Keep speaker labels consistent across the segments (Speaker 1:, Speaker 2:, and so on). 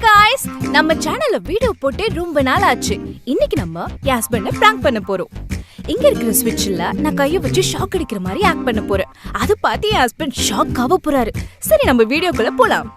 Speaker 1: Guys நம்ம சேனல்ல video போட்டு ரொம்ப நாள் ஆச்சு. இன்னைக்கு நம்ம என் ஹஸ்பண்ட பிராங்க் பண்ண போறோம். இங்க இருக்கிற ஸ்விட்ச்ல நான் கையை வச்சு ஷாக் அடிக்கிற மாதிரி ஆக்ட் பண்ண போறேன். அது பார்த்து என் ஹஸ்பண்ட் ஷாக் ஆக போறாரு. சரி நம்ம வீடியோக்குள்ள போலாம்.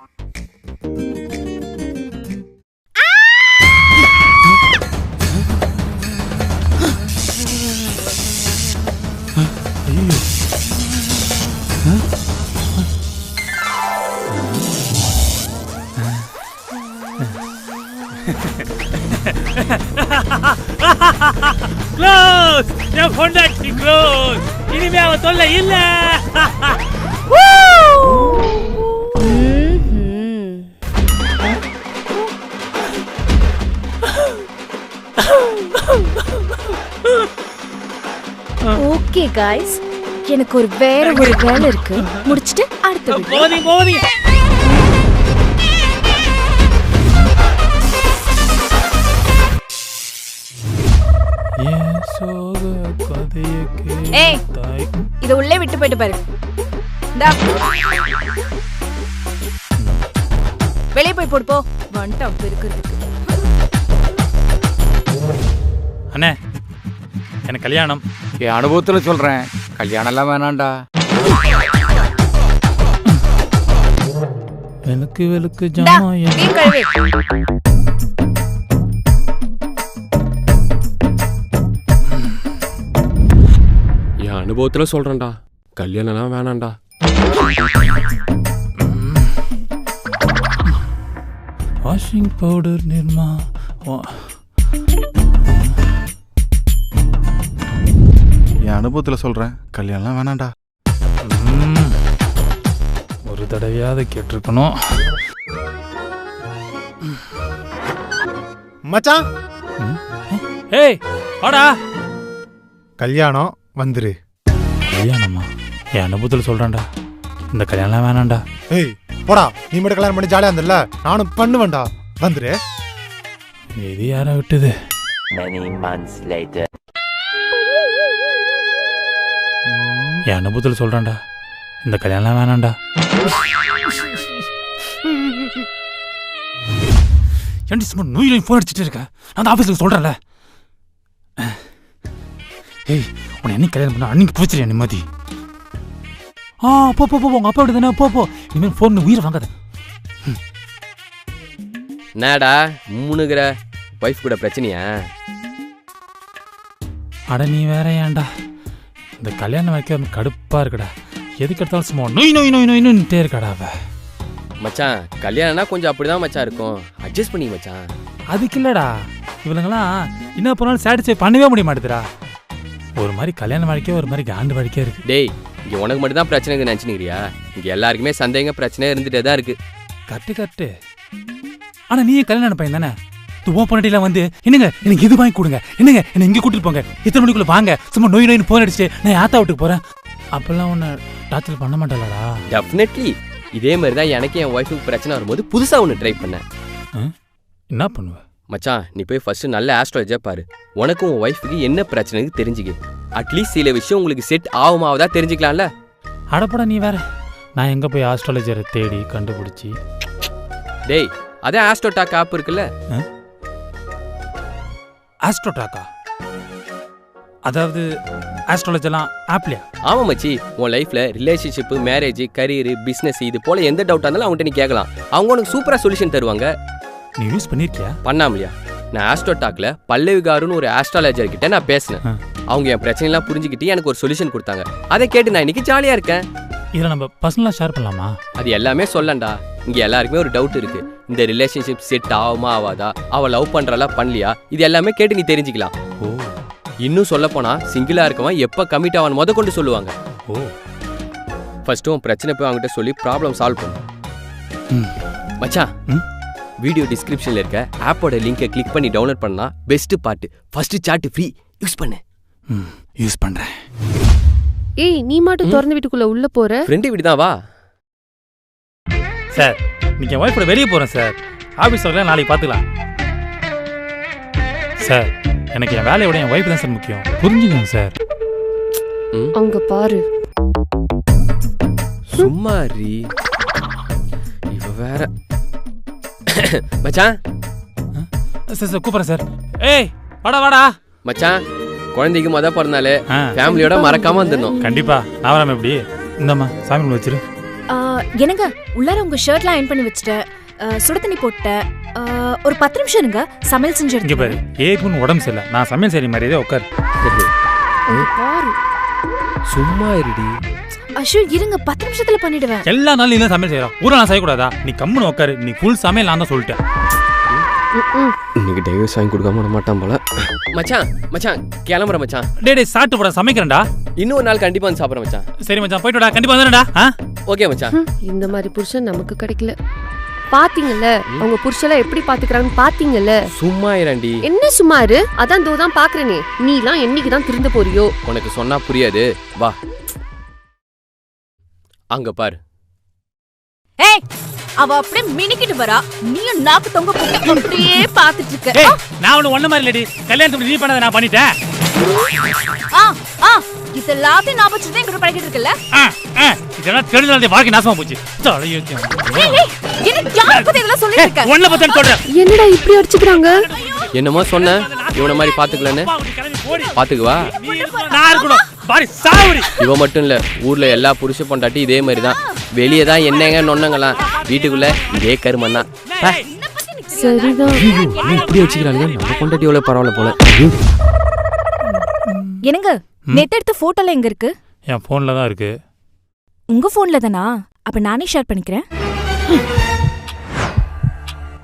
Speaker 2: க்ளோஸ் என் பொண்டாட்டி க்ளோஸ் இனிமே அவ தொல்லை இல்ல.
Speaker 1: ஓகே गाइस எனக்கு வேற ஒரு வேலை இருக்கு. முடிச்சிட்டு அடுத்து
Speaker 2: போதி
Speaker 1: ஏய் இத உள்ளே விட்டு போயிட்டு பாரு. டா வெளிய போய் போடு போ. வந்துட்டோம் பெருக்குறதுக்கு.
Speaker 2: அண்ணே எனக்கு கல்யாணம்.
Speaker 3: என் அனுபவத்துல சொல்றேன், கல்யாணம் எல்லாம் வேணாண்டா.
Speaker 2: வெளுக்கு வெளுக்கு ஜாமான்
Speaker 4: என் அனுபவத்துல சொல்றேன்டா, கல்யாணம்லாம் வேணாண்டா.
Speaker 2: வாஷிங் பவுடர் நிர்மா
Speaker 5: என் அனுபவத்துல சொல்றேன், கல்யாணம்லாம் வேணாண்டா.
Speaker 2: ஒரு தடவையாவது கேட்டிருக்கணும்.
Speaker 5: மச்சான்
Speaker 2: ஏய் வாடா.
Speaker 5: கல்யாணம் வந்துரு.
Speaker 2: கல்யாணமா? என் அனுபவத்தில் சொல்றேன்டா, இந்த கல்யாணம் வேணாண்டா.
Speaker 5: ஏய் போடா, நீ மட்டும் கல்யாணம் பண்ணி ஜாலியா இருந்தல்ல, நானும் பண்ணுவேன்டா. வந்துரு.
Speaker 2: இது யாரை விட்டுது? என் அனுபவத்தில் சொல்றேன்டா, இந்த கல்யாணம் வேணாண்டா. ஏன்டி சும்மா நோயிலையும் ஃபோன் அடிச்சுட்டு இருக்க? நான் ஆஃபீஸில் சொல்கிறேன்ல. ஏய் உன்னை என்னைக்கு கல்யாணம் பண்ண அன்னைக்கு போச்சுறியா நிம்மதி? போ போ போ, உங்கள் அப்பா அப்படி தானே, போ போ. இனிமேல் ஃபோன் உயிரை வாங்காத.
Speaker 4: என்னடா முன்னுகிற ஒய்ஃப் கூட பிரச்சனையா?
Speaker 2: அட நீ வேற ஏன்டா, இந்த கல்யாணம் வைக்க கடுப்பாக இருக்குடா. எதுக்கு எடுத்தாலும் சும்மா நோய் நோய் நோய் நோயின்னுட்டே இருக்காடா அவ.
Speaker 4: மச்சான் கல்யாணம்னா கொஞ்சம் அப்படிதான் மச்சான் இருக்கும், அட்ஜஸ்ட் பண்ணி மச்சான்.
Speaker 2: அதுக்கு இல்லடா, இவளுங்களாம் என்ன பண்ணாலும் சாட்டிஸ்ஃபை பண்ணவே முடிய மாட்டேதுடா. ஒரு மாதிரி கல்யாண வாழ்க்கையே ஒரு மாதிரி காண்டு வாழ்க்கையே இருக்கு.
Speaker 4: டேய் இங்கே உனக்கு மட்டும் தான் பிரச்சனை நினச்சினுக்கிறியா? இங்கே எல்லாருக்குமே சந்தேகம் பிரச்சனை இருந்துகிட்டே தான் இருக்கு.
Speaker 2: கரெக்டு. ஆனால் நீயே கல்யாணம் பையன் தானே? துவா பொண்ணாட்டிலாம் வந்து என்னங்க எனக்கு இது வாங்கி கொடுங்க, என்னங்க என்னை இங்கே கூட்டிட்டு போங்க, இத்தனை மணிக்குள்ள வாங்க, சும்மா நோய் நோயின்னு ஃபோன் அடிச்சு நான் ஆத்தா வீட்டுக்கு போகிறேன் அப்பெல்லாம் உன்னை டார்ச்சர் பண்ண மாட்டேலடா.
Speaker 4: டெஃபினெட்லி இதே மாதிரி தான் எனக்கு என் ஒய்ஃபுக்கு பிரச்சனை வரும்போது புதுசாக ஒன்று ட்ரை பண்ணேன்.
Speaker 2: என்ன பண்ணுவேன்
Speaker 4: மச்சான்? நீ போய் ஃபர்ஸ்ட் நல்ல ஆஸ்ட்ராலஜியா பாரு. உனக்கும் உன் ஒய்ஃபுக்கு என்ன பிரச்சனைன்னு தெரிஞ்சுக்க. அட்லீஸ்ட் சில விஷயம் உங்களுக்கு செட் ஆகுமாவதா தெரிஞ்சுக்கலாம்ல.
Speaker 2: அடப்படா நீ வேற, நான் எங்கே போய் ஆஸ்ட்ராலஜரை தேடி கண்டுபிடிச்சி.
Speaker 4: டேய் அதே ஆஸ்ட்ரோடாக் ஆப் இருக்குல்ல.
Speaker 2: ஆஸ்ட்ரோடாக்கா? அதாவது ஆஸ்ட்ராலஜிலாம் ஆப்லையா?
Speaker 4: ஆமாம் மச்சி, உன் லைஃப்ல ரிலேஷன்ஷிப்பு, மேரேஜ், கரியர், பிஸ்னஸ் இது போல எந்த டவுட்டாக இருந்தாலும் அவங்ககிட்ட நீ கேட்கலாம். அவங்க உனக்கு சூப்பராக சொல்யூஷன் தருவாங்க.
Speaker 2: நீ யூஸ் பண்ணியிருக்கியா?
Speaker 4: பண்ணாமலையா? நான் ஆஸ்ட்ரோடாக்ல பல்லவிகாருன்னு ஒரு ஆஸ்ட்ராலஜர் கிட்ட நான் பேசினேன். அவங்க என் பிரச்சனைலாம் புரிஞ்சுக்கிட்டு எனக்கு ஒரு சொல்யூஷன் கொடுத்தாங்க. அதை கேட்டு நான் இன்னைக்கு ஜாலியாக இருக்கேன்.
Speaker 2: இதில் நம்ம பர்சனலாக ஷேர் பண்ணலாமா?
Speaker 4: அது எல்லாமே சொல்லண்டா. இங்கே எல்லாருக்குமே ஒரு டவுட் இருக்கு, இந்த ரிலேஷன்ஷிப் செட் ஆகுமா ஆகாதா, அவள் லவ் பண்ணுறாளா பண்ணலையா, இது எல்லாமே கேட்டு நீ தெரிஞ்சுக்கலாம்.
Speaker 2: ஓ,
Speaker 4: இன்னும் சொல்ல போனா சிங்கிளா இருக்கவன் எப்ப கமிட் ஆவான் முத கொண்டு சொல்லுவாங்க.
Speaker 2: ஓ,
Speaker 4: ஃபர்ஸ்ட் உன் பிரச்சனை போய் அவங்ககிட்ட சொல்லி ப்ராப்ளம் சால்வ் பண்ணு. மச்சான் வீடியோ டிஸ்கிரிப்ஷன்ல இருக்க ஆப்போட லிங்கை கிளிக் பண்ணி டவுன்லோட் பண்ணா best part first chat free. Use பண்ணு.
Speaker 2: யூஸ் பண்றேன்.
Speaker 6: ஏய் நீ மட்டும் திறந்து வீட்டுக்குள்ள உள்ள போற?
Speaker 4: ஃப்ரெண்ட் வீடு தான், வா.
Speaker 2: சார் இன்னைக்கு என் ஒய்ஃபோட வெளியே போறேன் சார். ஆஃபீஸ் ஒர்க்லாம் நாளைக்கு பார்த்துக்கலாம் சார். எனக்கு என் வேலையோட என் ஒய்ஃப் தான் சார் முக்கியம், புரிஞ்சுக்கோங்க சார்.
Speaker 6: அங்க பாரு.
Speaker 4: சும்மாரி இவ வேற. மச்சான்
Speaker 2: சார் கூப்பிட்றேன் சார். ஏய் வாடா வாடா.
Speaker 4: மச்சான் குழந்தைக்கு பிறந்தாலே ஃபேமிலியோட மறக்காம வந்துடணும்.
Speaker 2: கண்டிப்பா நான் வராம எப்படி? இந்தம்மா சாமி கும்பிட்டு வச்சிரு.
Speaker 1: என்னங்க உள்ளார உங்க ஷர்ட்லாம் அயன் பண்ணி வச்சுட்டேன், சுட தண்ணி போட்டேன். ஒரு 10 நிமிஷம் இருங்க, சமையல் செஞ்சு
Speaker 2: இங்க பாரு. ஏக்குன்னு உடம்பு சரியில்லை, நான் சமையல் செய்ய மாதிரியே உட்காரு.
Speaker 1: பாரு.
Speaker 4: சும்மா இருடி.
Speaker 1: அஷு இருங்க, 10 நிமிஷத்துல பண்ணிடுவேன்.
Speaker 2: எல்லா நாளும் நீ தான் சமையல் செய்யறோம், ஊரை நான் செய்யக்கூடாதா? நீ கம்முன்னு உட்காரு, நீ ஃபுல் சமையல் நான் தான் சொல்லிட்டேன்.
Speaker 4: இன்னைக்கு டைவர்ஸ் வாங்கி கொடுக்காம விட மாட்டான் போல. மச்சான் மச்சான் கிளம்புற மச்சான்.
Speaker 2: டேய் சாப்பிட்டு போட, சமைக்கிறேன்டா.
Speaker 4: இன்னொரு நாள் கண்டிப்பா வந்து சாப்பிட்றேன் மச்சான்.
Speaker 2: சரி மச்சான் போயிட்டு வாடா, கண்டிப்பா வந்துடுடா.
Speaker 4: ஓகே மச்சான்.
Speaker 6: இந்த மாதிரி புருஷன் நமக்கு கிடைக்கல. பாத்தீங்கல்ல அவங்க புருஷல எப்படி பாத்துக்கறாங்கன்னு பாத்தீங்கல்ல.
Speaker 4: சும்மா இரண்டி.
Speaker 6: என்ன சும்மாரு? அதான் தோதான் பாக்குறேனே. நீலாம் என்னைக்குதான் திருந்த போறியோ?
Speaker 4: உனக்கு சொன்னா புரியாது, வா அங்க பாரு.
Speaker 1: ஏய் அவ அப்படியே மினிக்கிட்டு வரா, நீயும் நாக்கு தொங்க போட்டு அப்படியே பாத்துட்டு இருக்க.
Speaker 2: ஏய் நான் ஒண்ணு மாதிரி இல்லடி, கல்யாணத்துக்கு நீ பண்ணத நான் பண்ணிட்டேன்.
Speaker 1: இதெல்லாத்தையும் நான் வச்சுதான் எங்க பழகிட்டு இருக்கல.
Speaker 2: இதெல்லாம் தெரிஞ்சதால வாழ்க்கை நாசமா போச்சு.
Speaker 6: என்னடா இப்படி அடிச்சுக்கிறாங்க?
Speaker 4: என்னமோ சொன்ன இவனை மாதிரி பாத்துக்கலன்னு. பாத்துக்குவா இவ மட்டும் இல்ல, ஊர்ல எல்லா புருஷ பொண்டாட்டி இதே மாதிரி தான். வெளியே தான் என்னங்க நொன்னங்களாம், வீட்டுக்குள்ள இதே கருமண்ணா.
Speaker 6: சரிதான்.
Speaker 4: இப்படி வச்சுக்கிறாங்க, நம்ம பொண்டாட்டி எவ்வளவு பரவாயில்ல போல.
Speaker 1: என்னங்க நேத்து எடுத்த போட்டோல எங்க இருக்கு?
Speaker 2: என் போன்ல தான் இருக்கு.
Speaker 1: உங்க போன்ல தானா? அப்ப நானே ஷேர் பண்ணிக்கிறேன்.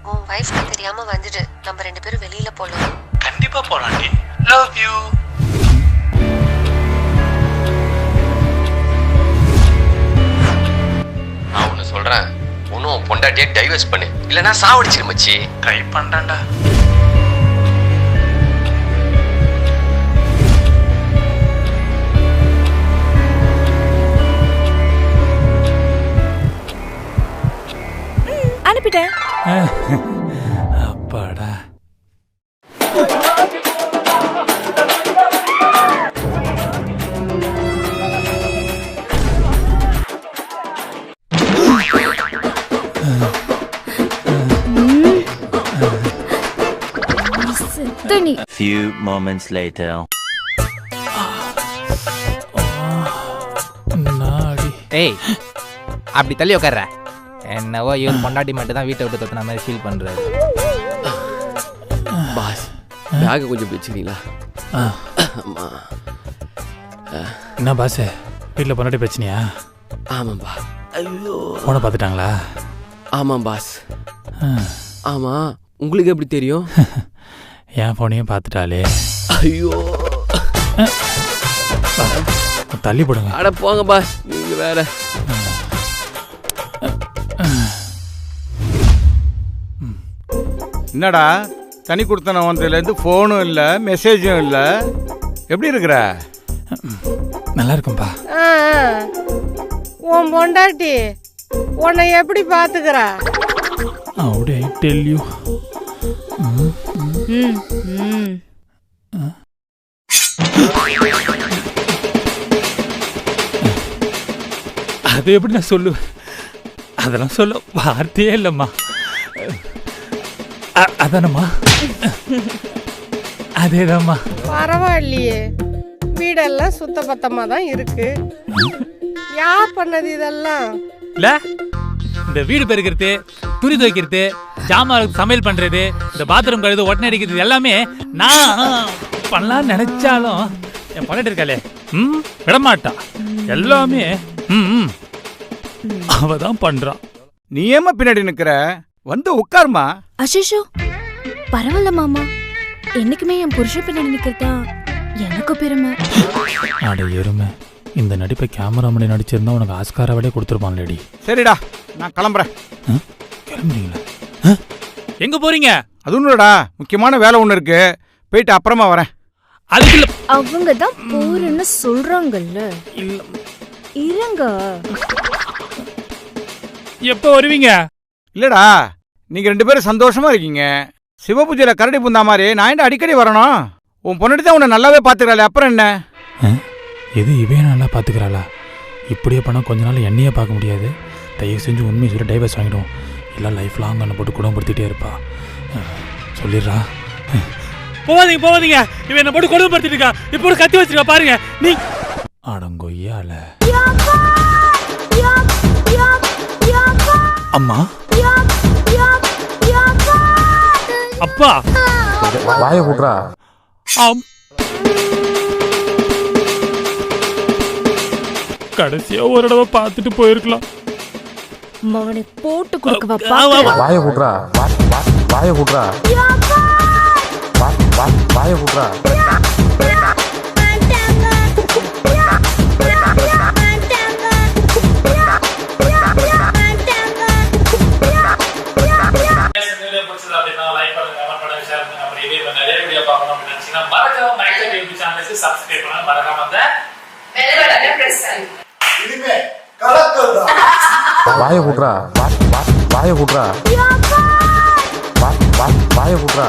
Speaker 6: உன் வைஃப்க்கு தெரியாம வந்துடு, நம்ம 2 பேரும் வெளியில போலாம்.
Speaker 2: கண்டிப்பா போலாம். Love you.
Speaker 4: நான் ஒன்னு சொல்றேன், உன்னும் பொண்டாட்டியே டைவர்ஸ் பண்ணு, இல்லனா சாவடிச்சிரு மச்சி.
Speaker 2: ட்ரை பண்றேன்டா.
Speaker 1: அனுப்பிட்டேன்.
Speaker 2: அப்பாடா.
Speaker 1: தண்ணி.
Speaker 7: Few moments later.
Speaker 8: ஏய் அப்படி தள்ளி உட்கார்ற. என்னவோ இவர் பொண்டாட்டி மட்டும் தான் வீட்டை விட்டு தொத்தின மாதிரி ஃபீல் பண்றாரு.
Speaker 4: பாஸ் பேக் கொஞ்சம் பிடிச்சிங்களா?
Speaker 2: என்ன பாஸ் வீட்டில் பொண்டாட்டி பிரச்சனையா?
Speaker 4: ஆமாம் பா. ஐயோ
Speaker 2: போனை பார்த்துட்டாங்களா?
Speaker 4: ஆமாம் பாஸ். ஆமா உங்களுக்கு எப்படி தெரியும்?
Speaker 2: என் போனையும் பார்த்துட்டாலே.
Speaker 4: ஐயோ
Speaker 2: தள்ளி போடுங்க.
Speaker 4: அட போங்க பாஸ், நீங்க வேற.
Speaker 3: என்னடா தனி கொடுத்தன வந்ததுலேருந்து ஃபோனும் இல்லை மெசேஜும் இல்லை, எப்படி இருக்கிற?
Speaker 2: நல்லா இருக்கும்பா.
Speaker 9: உன் பொண்டாட்டி உன்னை எப்படி பாத்துக்கிறா?
Speaker 2: How do I tell you? அது எப்படி நான் சொல்லுவேன்? அதெல்லாம் சொல்ல வார்த்தையே இல்லைம்மா. அதானம்மா, அதேதாம்மா.
Speaker 9: பரவாயில்லையே, வீடெல்லாம் சுத்த பத்தமா தான் இருக்கு. யார் பண்ணது இதெல்லாம்?
Speaker 2: இல்ல இந்த வீடு பெருக்கிறது, துணி துவைக்கிறது, ஜாமான் சமையல் பண்றது, இந்த பாத்ரூம் கழுது ஒட்டனை அடிக்கிறது எல்லாமே நான் பண்ணலாம்னு நினைச்சாலும் என் பொண்டாட்டி இருக்காளே விடமாட்டா. எல்லாமே அவதான் பண்றான்.
Speaker 3: நீ ஏமா பின்னாடி நிக்கிற? வந்து உட்காருமா.
Speaker 1: அஷிஷோ பரவாயில்ல மாமா, என்னைக்குமே என் புருஷன் பின்னாடி நிக்கிறதா எனக்கு பெருமை.
Speaker 2: அட எருமை, இந்த நடிப்பை கேமராமேனை நடிச்சிருந்தா உனக்கு ஆஸ்கார் அவார்டே கொடுத்துருப்பான்லடி.
Speaker 3: சரிடா நான் கிளம்புறேன்.
Speaker 2: கிளம்புறீங்களா? எங்க போறீங்க?
Speaker 3: அதுவும் இல்லடா, முக்கியமான வேலை ஒன்று இருக்கு, போயிட்டு அப்புறமா வரேன்.
Speaker 2: அதுக்குள்ள
Speaker 1: அவங்க தான் போறேன்னு சொல்றாங்கல்ல. இருங்க.
Speaker 2: எப்ப வருவீங்க?
Speaker 3: இல்லடா நீங்க 2 பேரும் சந்தோஷமா இருக்கீங்க. சிவபூஜையில கரடி புந்தா மாதிரி நான் ஏன்டா அடிக்கடி வரணும்? உன் பொண்ணுட்டு தான் உன்னை நல்லாவே பாத்துக்கிறாளே, அப்புறம் என்ன?
Speaker 2: எது இவே நல்லா பாத்துக்கிறாளா? இப்படியே பண்ணா கொஞ்ச நாள் என்னையே பார்க்க முடியாது. தயவு செஞ்சு உண்மையை சொல்லி டைவர்ஸ் வாங்கிடுவோம், இல்லை லைஃப் லாங் அண்ணன் போட்டு குடும்பப்படுத்திட்டே இருப்பா. சொல்லிடுறா. போவாதீங்க போவாதீங்க, இவன் என்ன போட்டு குடும்பப்படுத்திட்டு இருக்கா. இப்போ ஒரு கத்தி வச்சிருக்கா பாருங்க. நீ அடங்கொய்யால அம்மா அப்பா
Speaker 5: வாய விட்றா.
Speaker 2: கடைசியா ஒரு தடவை பார்த்துட்டு போயிருக்கலாம்.
Speaker 1: மவனை போட்டு கொடுக்கவா?
Speaker 5: வாய விட்றா. வாய விட்றா. வாய விட்றா. வாய விட்றா. வாய விட்றா. வாய விட்றா.